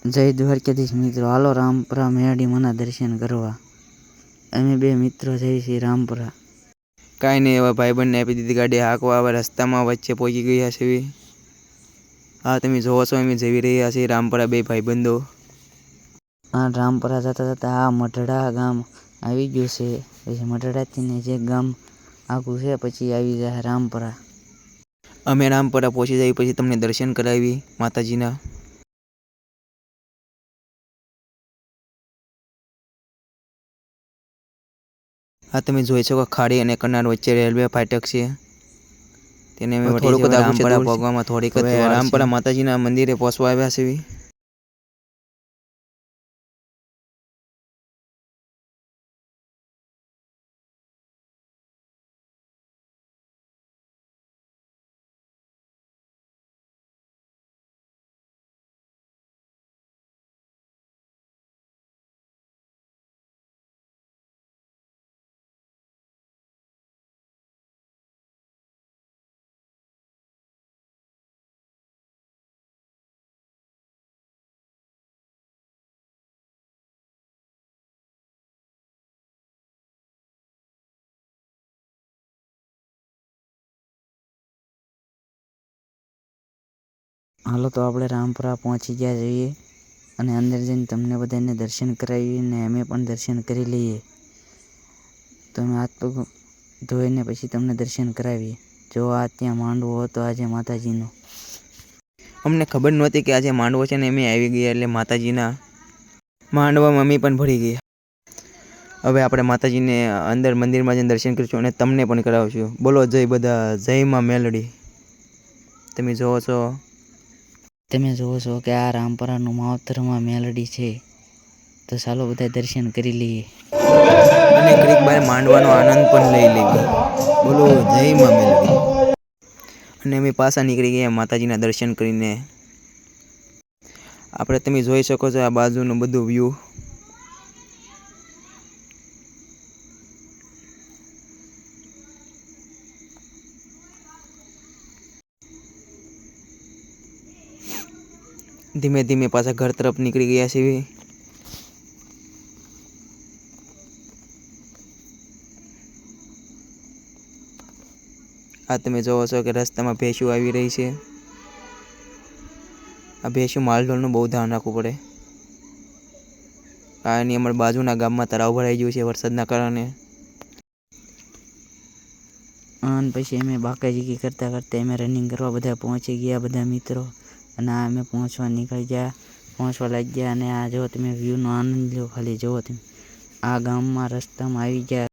જય દ્વારકાધીશ મિત્રો, હાલો રામપુરા મેરડી માના દર્શન કરવા. અમે બે મિત્રો જઈએ છીએ રામપુરા. કાંઈ નહીં, એવા ભાઈબંધને આપી દીધી ગાડી હાંકવા. હવે રસ્તામાં વચ્ચે પહોંચી ગયા છે. હા, તમે જોવો છો અમે જઈ રહ્યા છીએ રામપુરા બે ભાઈબંધો. આ રામપુરા જતા જતા આ મઢડા ગામ આવી ગયું છે. પછી મઢડાથી જે ગામ આખું છે પછી આવી જાય રામપુરા. અમે રામપુરા પહોંચી જઈએ પછી તમને દર્શન કરાવી માતાજીના. હા, તમે જોઈ શકો ખાડી અને કનાર વચ્ચે રેલવે ફાટક છે. તેને અમે થોડુંક રામપુરા પહોંચવામાં થોડીક રામપુરા માતાજીના મંદિરે પહોંચવા આવ્યા છે. હાલો તો આપણે રામપુરા પહોંચી ગયા જોઈએ અને અંદર જઈને તમને બધાને દર્શન કરાવીએ ને અમે પણ દર્શન કરી લઈએ. તમે હાથ પગ ધોઈને પછી તમને દર્શન કરાવીએ. જો આ ત્યાં માંડવો હતો આજે માતાજીનો. અમને ખબર નહોતી કે આજે માંડવો છે ને અમે આવી ગયા એટલે માતાજીના માંડવામાં અમે પણ ભળી ગયા. હવે આપણે માતાજીને અંદર મંદિરમાં જઈને દર્શન કરીશું અને તમને પણ કરાવશું. બોલો જય બધા, જય માં મેલડી. તમે જોવો છો કે આ રામપુરાનું માવતરમાં મેલડી છે. તો ચાલો બધા દર્શન કરી લઈએ અને ઘડીક બાર માંડવાનો આનંદ પણ લઈ લેવી. બોલો જય માં મેલડી. અને અમે પાછા નીકળી ગયા માતાજીના દર્શન કરીને. આપણે તમે જોઈ શકો છો આ બાજુનું બધું વ્યૂ. ધીમે ધીમે પાછા ઘર તરફ નીકળી ગયા છીએ. આ તમે જોવો છો કે રસ્તામાં ભેંસું આવી રહી છે. આ ભેંસું માલઢોરનું બહુ ધ્યાન રાખવું પડે. કારણ કે અમારા બાજુના ગામમાં તળાવ ભરાઈ ગયું છે વરસાદના કારણે. અને પછી અમે બાકાજીકી કરતાં કરતાં અમે રનિંગ કરવા બધા પહોંચી ગયા બધા મિત્રો. અને આ અમે પહોંચવા લાગ્યા અને આ જો તમે વ્યૂનો આનંદ લો. ખાલી જુઓ તમે, આ ગામમાં રસ્તામાં આવી ગયા.